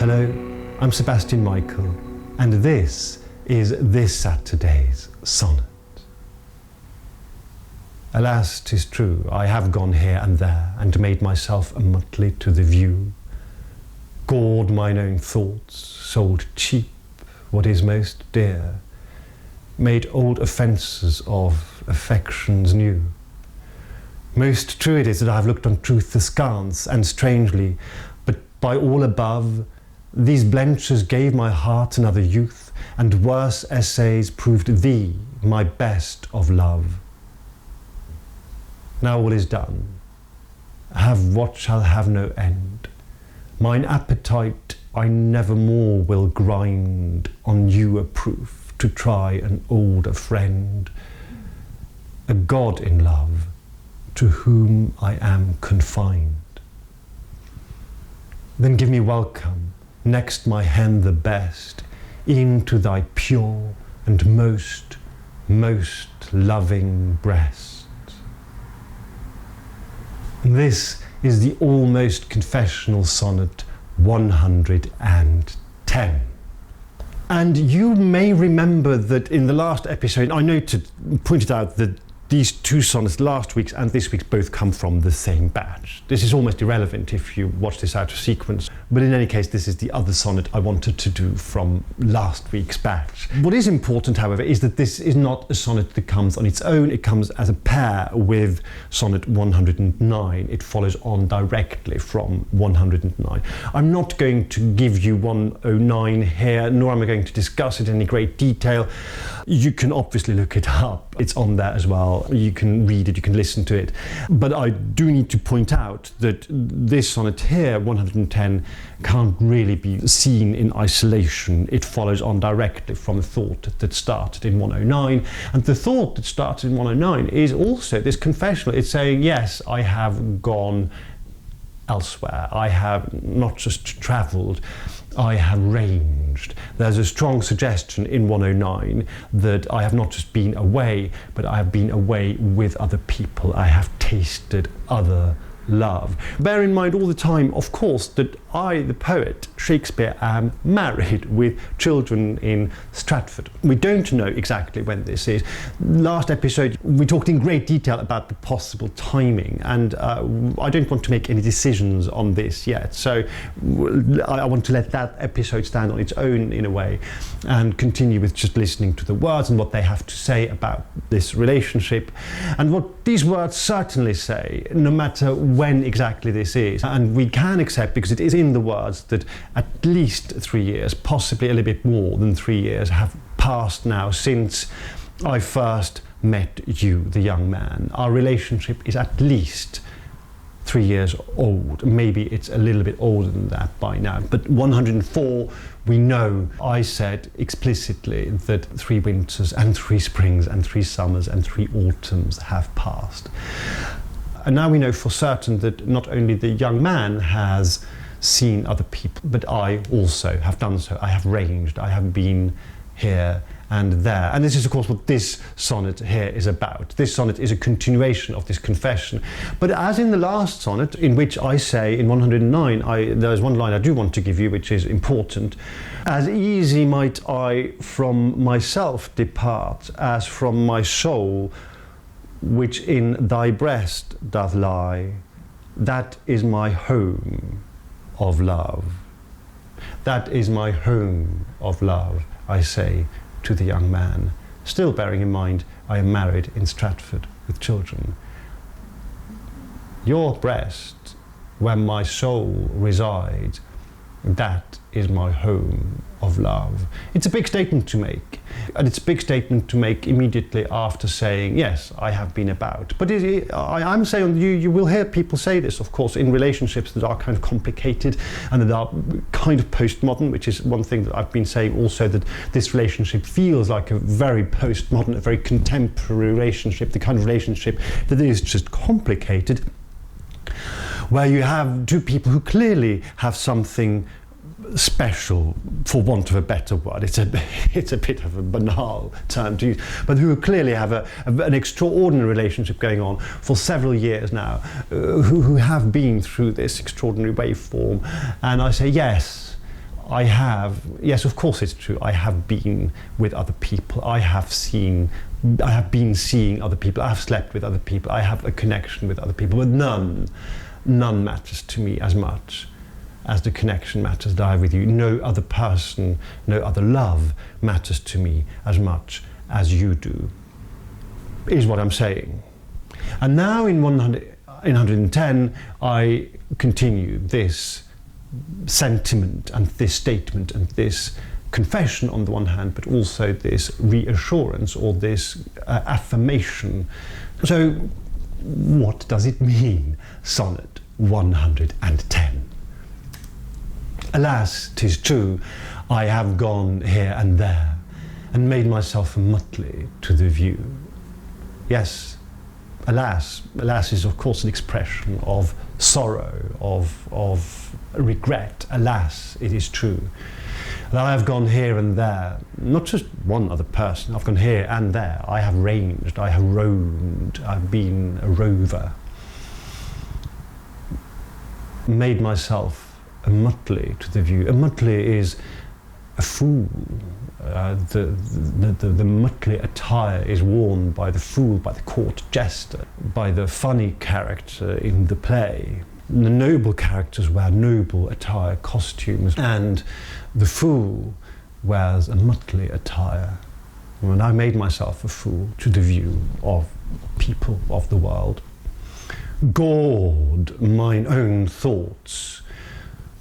Hello, I'm Sebastian Michael, and this is this Saturday's sonnet. Alas, 'tis true, I have gone here and there, and made myself a motley to the view, gored mine own thoughts, sold cheap what is most dear, made old offences of affections new. Most true it is that I have looked on truth askance, and strangely, but by all above, these blenches gave my heart another youth, and worse essays proved thee my best of love. Now all is done. Have what shall have no end. Mine appetite I never more will grind on you a proof to try an older friend, a god in love, to whom I am confined. Then give me welcome, next my hand the best, into thy pure and most loving breast. This is the almost confessional sonnet 110. And you may remember that in the last episode, I pointed out that these two sonnets, last week's and this week's, both come from the same batch. This is almost irrelevant if you watch this out of sequence, but in any case, this is the other sonnet I wanted to do from last week's batch. What is important, however, is that this is not a sonnet that comes on its own. It comes as a pair with sonnet 109. It follows on directly from 109. I'm not going to give you 109 here, nor am I going to discuss it in any great detail. You can obviously look it up. It's on there as well. You can read it, you can listen to it. But I do need to point out that this sonnet here, 110, can't really be seen in isolation. It follows on directly from a thought that started in 109. And the thought that started in 109 is also this confessional. It's saying, yes, I have gone elsewhere. I have not just travelled, I have ranged. There's a strong suggestion in 109 that I have not just been away, but I have been away with other people. I have tasted other love. Bear in mind all the time, of course, that I, the poet, Shakespeare, am married with children in Stratford. We don't know exactly when this is. Last episode, we talked in great detail about the possible timing, and I don't want to make any decisions on this yet. So I want to let that episode stand on its own in a way and continue with just listening to the words and what they have to say about this relationship. And what these words certainly say, no matter when exactly this is, and we can accept, because it is in the words, that at least 3 years, possibly a little bit more than 3 years, have passed now since I first met you, the young man. Our relationship is at least 3 years old. Maybe it's a little bit older than that by now. But 104, we know I said explicitly that 3 winters and 3 springs and 3 summers and 3 autumns have passed. And now we know for certain that not only the young man has seen other people, but I also have done so. I have ranged, I have been here and there. And this is, of course, what this sonnet here is about. This sonnet is a continuation of this confession. But as in the last sonnet, in which I say, in 109, there's one line I do want to give you, which is important. As easy might I from myself depart, as from my soul, which in thy breast doth lie. That is my home of love. That is my home of love, I say to the young man, still bearing in mind I am married in Stratford with children. Your breast, where my soul resides, that is my home of love. It's a big statement to make, and it's a big statement to make immediately after saying, yes, I have been about. But I'm saying, you will hear people say this, of course, in relationships that are kind of complicated and that are kind of postmodern, which is one thing that I've been saying also, that this relationship feels like a very postmodern, a very contemporary relationship, the kind of relationship that is just complicated, where you have 2 people who clearly have something special, for want of a better word. It's a bit of a banal term to use, but who clearly have an extraordinary relationship going on for several years now, who have been through this extraordinary waveform. And I say, yes, I have, yes, of course it's true, I have been with other people, I have been seeing other people, I have slept with other people, I have a connection with other people, but none matters to me as much as the connection matters that I have with you. No other person, no other love matters to me as much as you do, is what I'm saying. And now in 110, I continue this sentiment and this statement and this confession on the one hand, but also this reassurance or this affirmation. So what does it mean, Sonnet 110? Alas, 'tis true, I have gone here and there and made myself a motley to the view. Yes, alas is of course an expression of sorrow, of regret. Alas, it is true that I have gone here and there, not just one other person, I've gone here and there, I have ranged, I have roamed, I've been a rover, made myself a motley to the view. A motley is a fool. The motley attire is worn by the fool, by the court jester, by the funny character in the play. The noble characters wear noble attire, costumes, and the fool wears a motley attire. And I made myself a fool to the view of people of the world. Gawd mine own thoughts,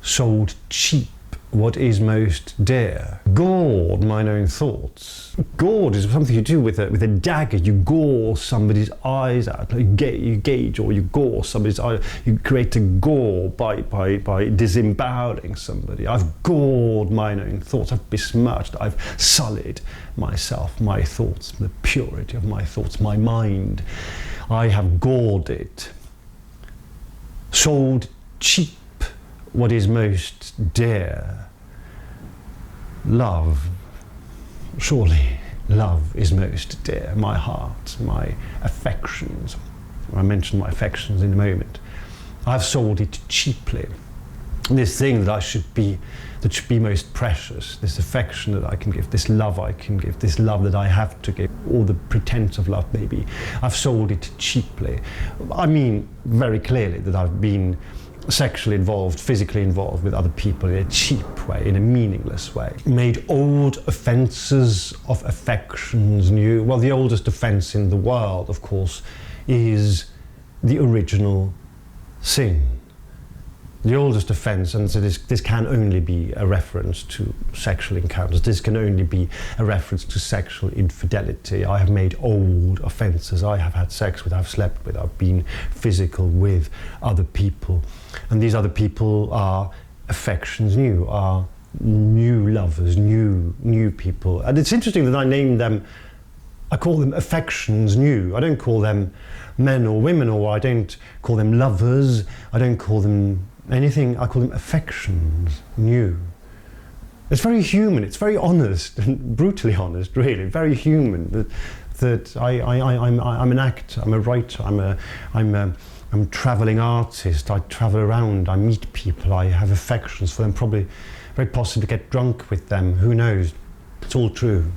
sold cheap what is most dear. Gawd mine own thoughts. Gawd is something you do with a dagger. You gore somebody's eyes out. You gauge or you gore somebody's eyes. You create a gore by disemboweling somebody. I've gored mine own thoughts. I've besmirched. I've sullied myself, my thoughts, the purity of my thoughts, my mind. I have gored it. Sold cheap what is most dear. Love, surely love is most dear. My heart, my affections. I'll mention my affections in a moment. I've sold it cheaply. This thing that should be most precious, this affection that I can give, this love I can give, this love that I have to give, or the pretense of love maybe, I've sold it cheaply. I mean very clearly that I've been sexually involved, physically involved with other people in a cheap way, in a meaningless way. Made old offences of affections new. Well, the oldest offence in the world, of course, is the original sin. The oldest offence, and so this can only be a reference to sexual encounters. This can only be a reference to sexual infidelity. I have made old offences. I have had sex with, I've slept with, I've been physical with other people. And these other people are affections new, are new lovers, new people. And it's interesting that I name them, I call them affections new. I don't call them men or women, or I don't call them lovers. I don't call them anything, I call them affections new. It's very human, it's very honest, and brutally honest, really, very human. That I'm an actor, I'm a writer, I'm a travelling artist. I travel around, I meet people, I have affections for them, probably very possibly get drunk with them, who knows? It's all true.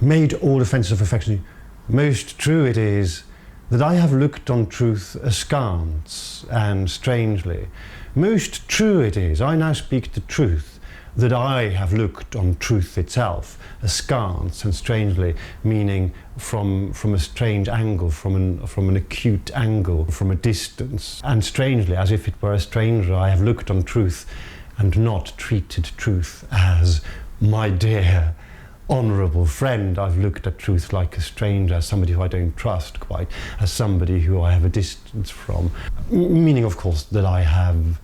Made all offences of affection. Most true it is that I have looked on truth askance and strangely. Most true it is, I now speak the truth, that I have looked on truth itself askance and strangely, meaning from a strange angle, from an acute angle, from a distance. And strangely, as if it were a stranger, I have looked on truth and not treated truth as my dear honourable friend. I've looked at truth like a stranger, as somebody who I don't trust quite, as somebody who I have a distance from. Meaning, of course, that I have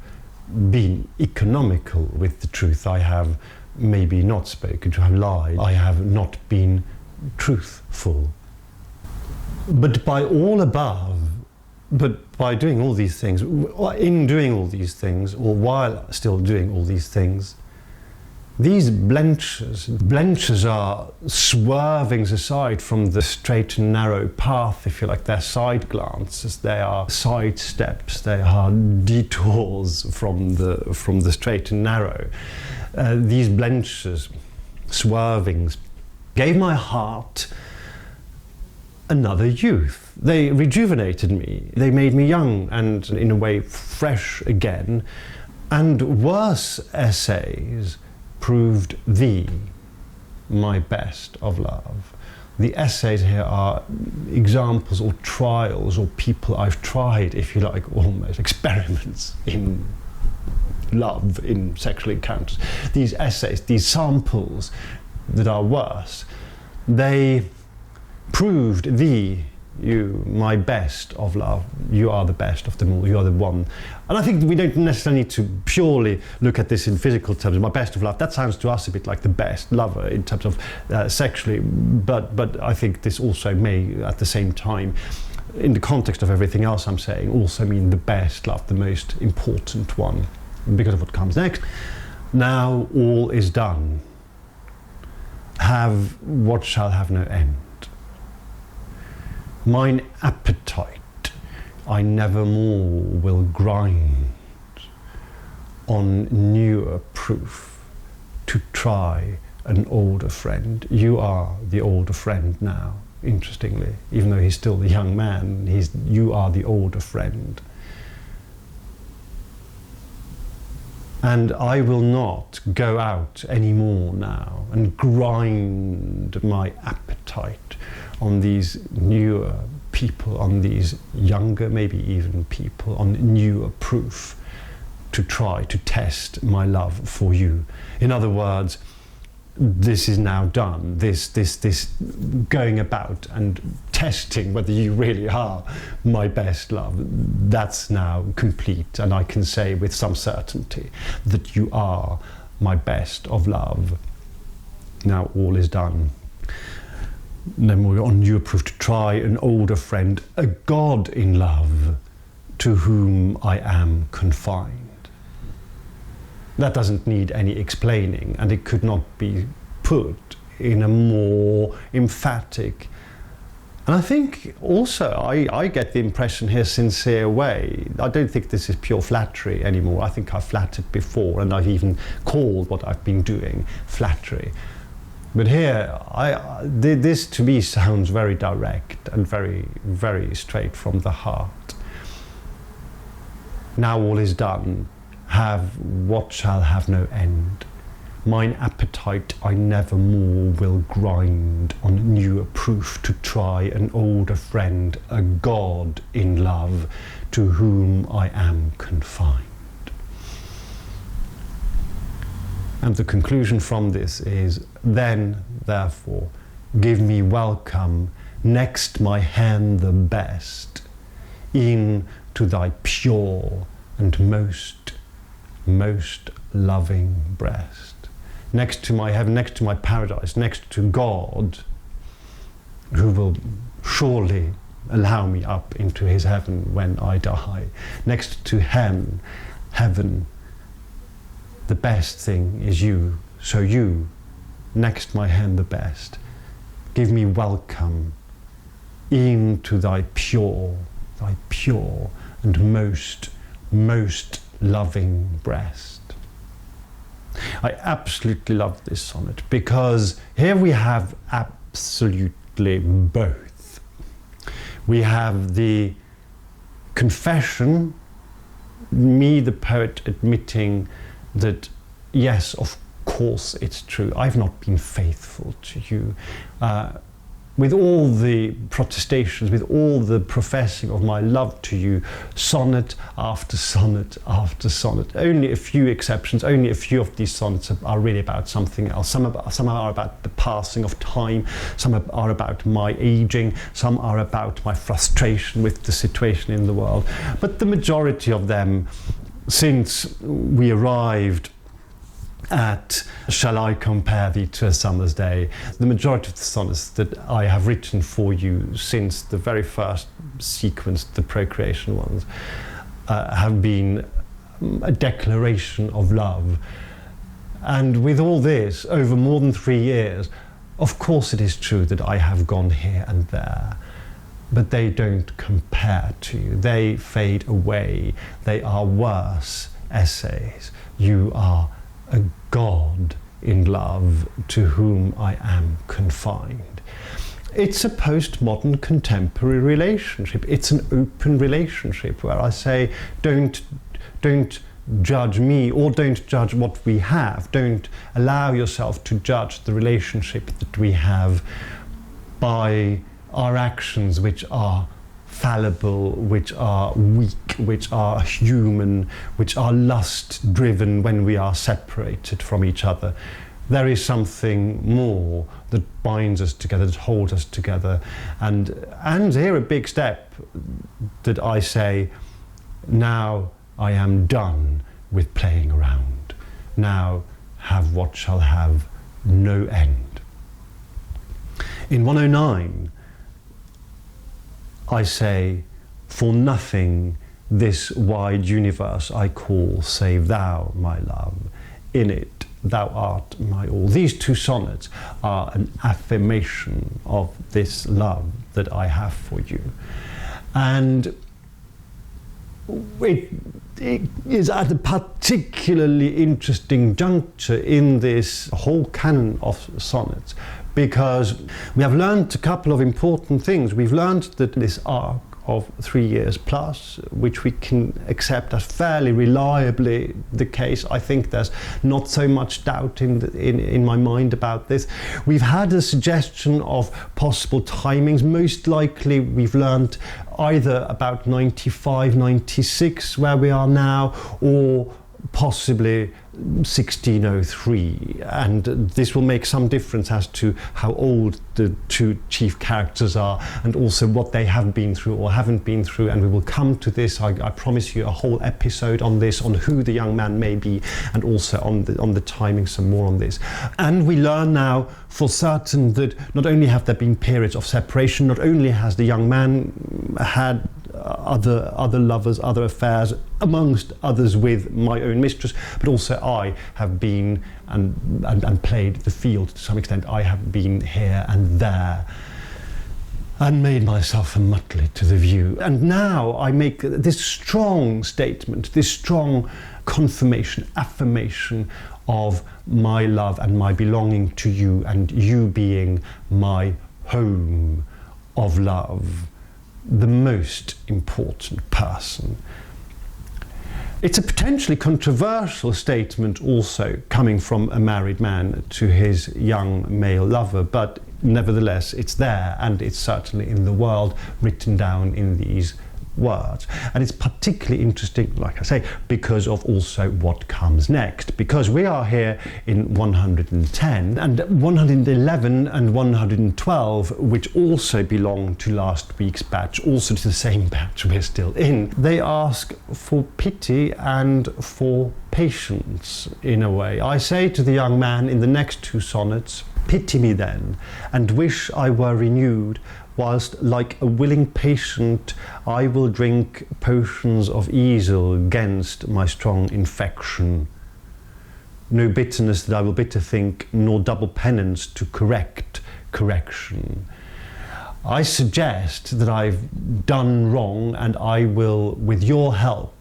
been economical with the truth. I have maybe not spoken, to have lied. I have not been truthful. But by all above, but by doing all these things, in doing all these things, or while still doing all these things, These blenches are swervings aside from the straight and narrow path, if you like. They're side glances, they are side steps, they are detours from the straight and narrow. These blenches, swervings, gave my heart another youth. They rejuvenated me. They made me young and, in a way, fresh again. And worse essays proved my best of love. The essays here are examples or trials or people I've tried, if you like, almost experiments in love, in sexual encounters. These essays, these samples that are worse, they proved you, my best of love. You are the best of them all. You are the one. And I think we don't necessarily need to purely look at this in physical terms. My best of love, that sounds to us a bit like the best lover in terms of sexually, but I think this also may, at the same time, in the context of everything else I'm saying, also mean the best love, the most important one, because of what comes next. Now all is done. Have what shall have no end. Mine appetite I nevermore will grind on newer proof to try an older friend. You are the older friend now, interestingly, even though he's still the young man, you are the older friend. And I will not go out anymore now and grind my appetite on these newer people, on these younger, maybe even people, on newer proof to try to test my love for you. In other words, this is now done. This going about and testing whether you really are my best love, that's now complete, and I can say with some certainty that you are my best of love. Now all is done. No more on newer proof to try an older friend, a god in love, to whom I am confined. That doesn't need any explaining, and it could not be put in a more emphatic, and I think also I get the impression here, sincere way. I don't think this is pure flattery anymore. I think I've flattered before, and I've even called what I've been doing flattery. But here, this to me sounds very direct and very, very straight from the heart. Now all is done. Have what shall have no end. Mine appetite I nevermore will grind on newer proof to try an older friend, a god in love, to whom I am confined. And the conclusion from this is, then, therefore, give me welcome next my hand the best, in to thy pure and most loving breast. Next to my heaven, next to my paradise, next to God, who will surely allow me up into his heaven when I die. Next to heaven, the best thing is you. So you, next my hand the best, give me welcome into thy pure and most loving breast. I absolutely love this sonnet because here we have absolutely both. We have the confession, me the poet admitting that yes, of course it's true, I've not been faithful to you. With all the protestations, with all the professing of my love to you, sonnet after sonnet after sonnet. Only a few exceptions, only a few of these sonnets are really about something else. Some are about the passing of time, some are about my aging, some are about my frustration with the situation in the world. But the majority of them, since we arrived at Shall I Compare Thee to a Summer's Day, the majority of the sonnets that I have written for you since the very first sequence, the procreation ones, have been a declaration of love. And with all this, over more than 3 years, of course it is true that I have gone here and there, but they don't compare to you. They fade away. They are worse essays. You are a god in love to whom I am confined. It's a postmodern contemporary relationship. It's an open relationship where I say, don't judge me, or don't judge what we have. Don't allow yourself to judge the relationship that we have by our actions, which are fallible, which are weak, which are human, which are lust driven when we are separated from each other. There is something more that binds us together, that holds us together. And here a big step that I say, now I am done with playing around. Now have what shall have no end. In 109, I say, for nothing this wide universe I call, save thou, my love. In it thou art my all. These two sonnets are an affirmation of this love that I have for you. And it is at a particularly interesting juncture in this whole canon of sonnets, because we have learned a couple of important things. We've learned that this arc of 3 years plus, which we can accept as fairly reliably the case. I think there's not so much doubt in my mind about this. We've had a suggestion of possible timings. Most likely we've learned either about 95, 96, where we are now, or possibly 1603, and this will make some difference as to how old the two chief characters are, and also what they have been through or haven't been through. And we will come to this. I promise you a whole episode on this, on who the young man may be, and also on the timing, some more on this. And we learn now for certain that not only have there been periods of separation, not only has the young man had other lovers, other affairs, amongst others with my own mistress, but also I have been and played the field to some extent. I have been here and there and made myself a motley to the view. And now I make this strong statement, this strong confirmation, affirmation of my love and my belonging to you, and you being my home of love, the most important person. It's a potentially controversial statement also, coming from a married man to his young male lover, but nevertheless it's there, and it's certainly in the world, written down in these words. And it's particularly interesting, like I say, because of also what comes next, because we are here in 110 and 111 and 112, which also belong to last week's batch, also to the same batch we're still in. They ask for pity and for patience, in a way. I say to the young man in the next two sonnets, pity me then, and wish I were renewed, whilst like a willing patient I will drink potions of easel 'gainst my strong infection. No bitterness that I will bitter think, nor double penance to correct correction. I suggest that I've done wrong, and I will, with your help,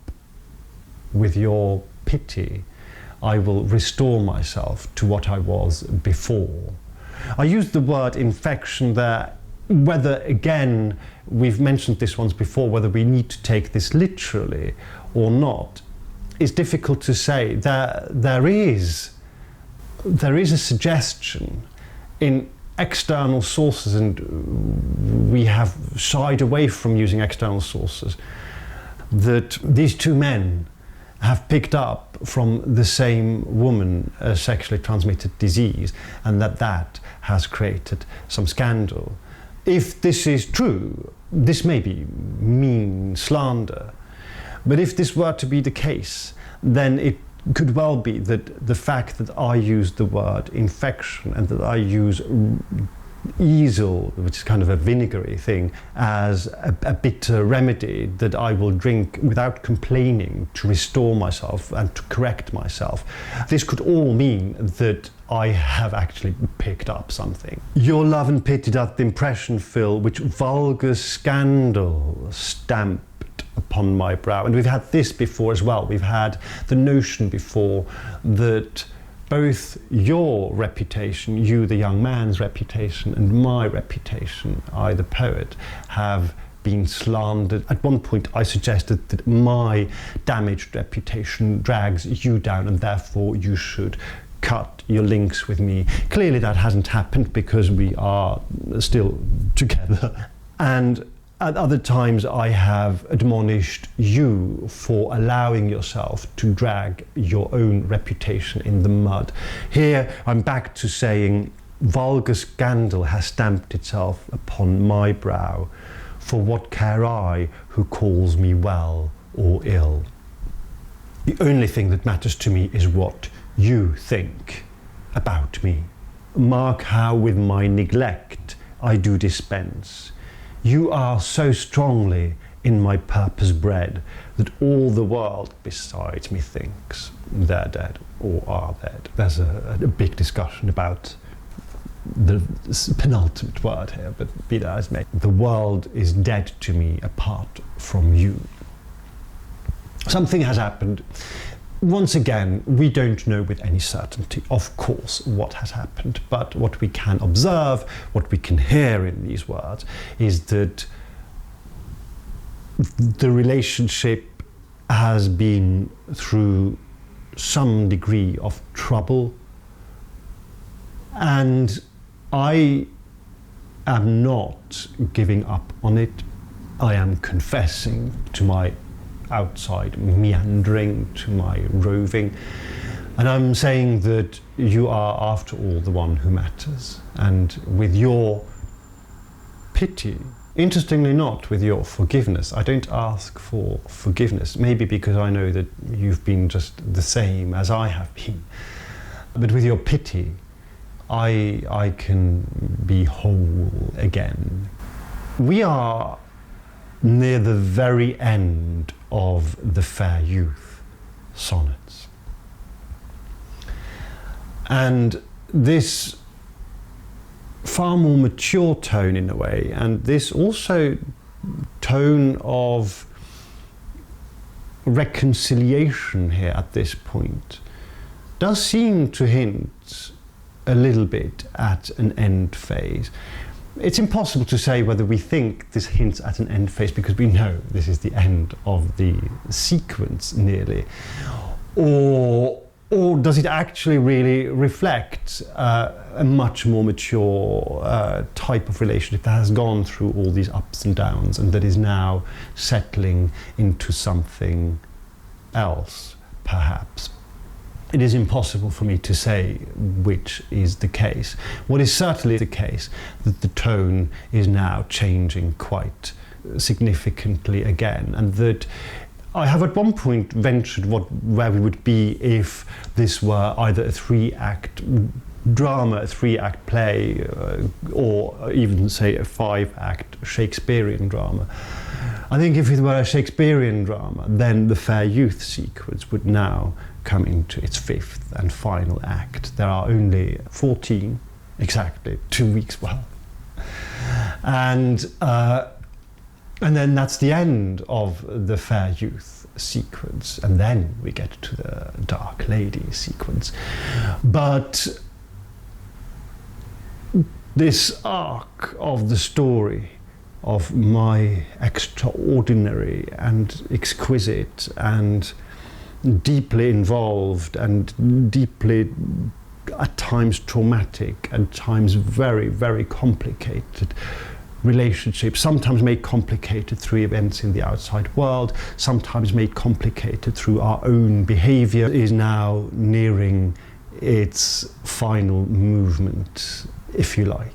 with your pity, I will restore myself to what I was before. I used the word infection there. Whether, again, we've mentioned this once before, whether we need to take this literally or not, is difficult to say. There is a suggestion in external sources, and we have shied away from using external sources, that these two men have picked up from the same woman a sexually transmitted disease, and that has created some scandal. If this is true, this may be mean slander, but if this were to be the case, then it could well be that the fact that I use the word infection and that I use easel, which is kind of a vinegary thing, as a bitter remedy that I will drink without complaining to restore myself and to correct myself. This could all mean that I have actually picked up something. Your love and pity doth the impression fill, which vulgar scandal stamped upon my brow. And we've had this before as well. We've had the notion before that both your reputation, you the young man's reputation, and my reputation, I the poet, have been slandered. At one point I suggested that my damaged reputation drags you down and therefore you should cut your links with me. Clearly that hasn't happened because we are still together. And at other times I have admonished you for allowing yourself to drag your own reputation in the mud. Here I'm back to saying vulgar scandal has stamped itself upon my brow. For what care I who calls me well or ill? The only thing that matters to me is what you think about me. Mark how with my neglect I do dispense. You are so strongly in my purpose bred that all the world besides me thinks they're dead or are dead. There's a big discussion about the penultimate word here, but be that as may. The world is dead to me apart from you. Something has happened. Once again, we don't know with any certainty, of course, what has happened, but what we can observe, what we can hear in these words, is that the relationship has been through some degree of trouble, and I am not giving up on it. I am confessing to my outside meandering, to my roving, and I'm saying that you are after all the one who matters, and with your pity, interestingly not with your forgiveness. I don't ask for forgiveness, maybe because I know that you've been just the same as I have been, but with your pity I can be whole again. We are near the very end of the Fair Youth sonnets. And this far more mature tone in a way, and this also tone of reconciliation here at this point, does seem to hint a little bit at an end phase. It's impossible to say whether we think this hints at an end phase because we know this is the end of the sequence nearly, or does it actually really reflect a much more mature type of relationship that has gone through all these ups and downs and that is now settling into something else, perhaps? It is impossible for me to say which is the case. What is certainly the case, that the tone is now changing quite significantly again, and that I have at one point ventured where we would be if this were either a three-act drama, a three-act play, or even say a 5-act Shakespearean drama. I think if it were a Shakespearean drama, then the Fair Youth sequence would now come into its 5th and final act. There are only 14, exactly, 2 weeks, well. And then that's the end of the Fair Youth sequence, and then we get to the Dark Lady sequence. But this arc of the story of my extraordinary and exquisite and deeply involved and deeply, at times traumatic, at times very, very complicated relationship, sometimes made complicated through events in the outside world, sometimes made complicated through our own behavior, is now nearing its final movement, if you like.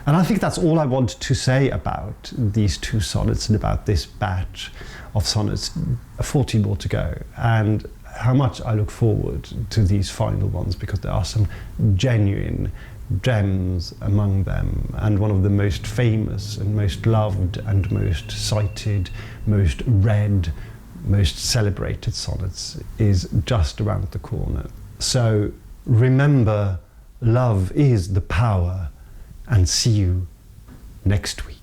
And I think that's all I want to say about these 2 sonnets and about this batch of sonnets. 14 more to go, and how much I look forward to these final ones, because there are some genuine gems among them, and one of the most famous and most loved and most cited, most read, most celebrated sonnets is just around the corner. So remember, love is the power, and see you next week.